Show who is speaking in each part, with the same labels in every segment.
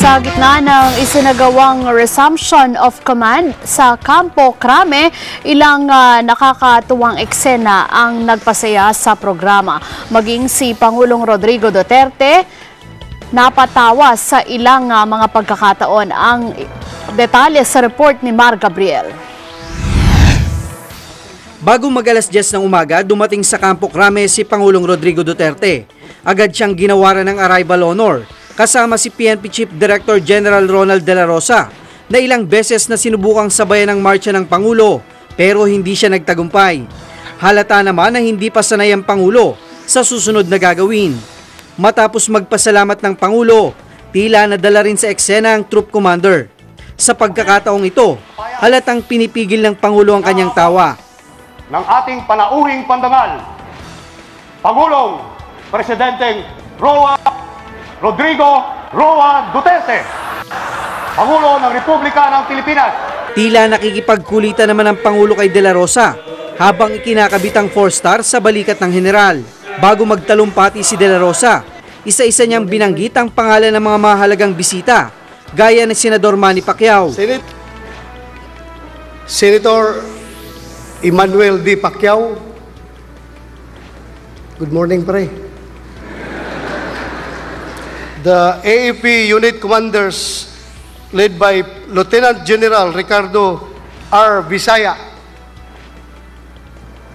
Speaker 1: Sa gitna ng isinagawang resumption of command sa Campo Crame, ilang nakakatuwang eksena ang nagpasaya sa programa. Maging si Pangulong Rodrigo Duterte napatawa sa ilang mga pagkakataon. Ang detalye sa report ni Mar Gabriel.
Speaker 2: Bago mag-alas 10 ng umaga, dumating sa Campo Crame si Pangulong Rodrigo Duterte. Agad siyang ginawaran ng arrival honor kasama si PNP Chief Director General Ronald De La Rosa na ilang beses na sinubukang sabayan ng marcha ng Pangulo pero hindi siya nagtagumpay. Halata naman na hindi pa sanay ang Pangulo sa susunod na gagawin. Matapos magpasalamat ng Pangulo, tila nadala rin sa eksena ang troop commander. Sa pagkakataong ito, halatang pinipigil ng Pangulo ang kanyang tawa.
Speaker 3: Ng ating panauhing pandangal, Pangulong Presidenteng Rodrigo Roa Duterte, Pangulo ng Republika ng Pilipinas.
Speaker 2: Tila nakikipagkulitan naman ang Pangulo kay De La Rosa habang ikinakabit ang 4-star sa balikat ng general. Bago magtalumpati si De La Rosa, isa-isa niyang binanggit ang pangalan ng mga mahalagang bisita gaya ni Senador Manny Pacquiao,
Speaker 4: Senator Emmanuel D. Pacquiao. Good morning, pre. The AFP unit commanders led by Lieutenant General Ricardo R. Visaya,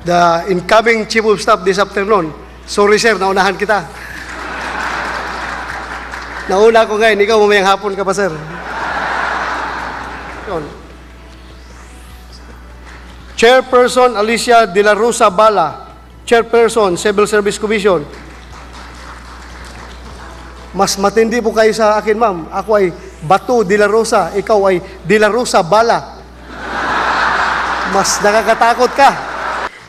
Speaker 4: the incoming Chief of Staff this afternoon. Sorry sir, naunahan kita. Nauna ko ngayon, ikaw mamayang hapon ka pa sir. Chairperson Alicia De La Rosa Bala, Chairperson Civil Service Commission. Mas matindi po kayo sa akin, ma'am. Ako ay Batu De La Rosa, ikaw ay De La Rosa Bala. Mas nakakatakot ka.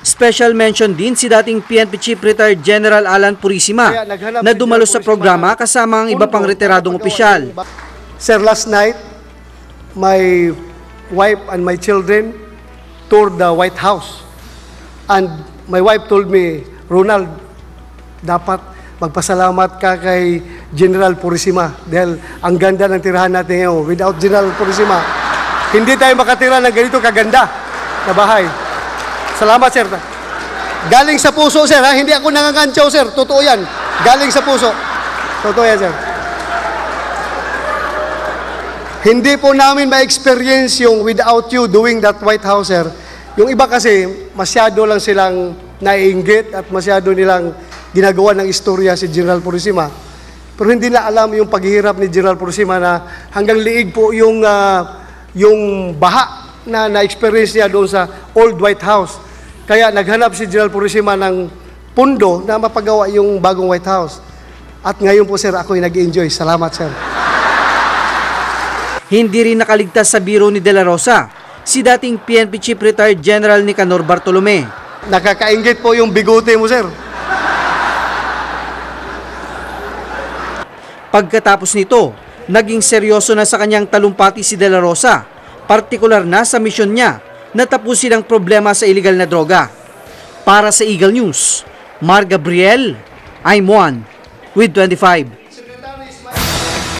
Speaker 2: Special mention din si dating PNP Chief Retired General Alan Purisima na dumalo sa programa kasama ang iba pang retiradong opisyal.
Speaker 4: Sir, last night, my wife and my children toured the White House. And my wife told me, Ronald, dapat magpasalamat ka kay General Purisima dahil ang ganda ng tirahan natin ngayon. Without General Purisima, hindi tayo makatira ng ganito kaganda na bahay. Salamat, sir. Galing sa puso, sir. Ha? Hindi ako nangangantsaw, sir. Totoo yan. Galing sa puso. Totoo yan, sir. Hindi po namin ma-experience yung without you doing that White House, sir. Yung iba kasi, masyado lang silang naiinggit at masyado nilang ginagawa ng istorya si General Purisima. Pero hindi na alam yung paghihirap ni General Purisima na hanggang liig po yung baha na na-experience niya doon sa Old White House. Kaya naghanap si General Purisima ng pundo na mapagawa yung bagong White House. At ngayon po sir, ako'y nag-enjoy. Salamat sir.
Speaker 2: Hindi rin nakaligtas sa biro ni De La Rosa si dating PNP Chief Retired General Nicanor Bartolome.
Speaker 4: Nakakainggit po yung bigote mo sir.
Speaker 2: Pagkatapos nito, naging seryoso na sa kanyang talumpati si De La Rosa, partikular na sa misyon niya na tapusin ang problema sa iligal na droga. Para sa Eagle News, Mar Gabriel, I'm Juan with 25.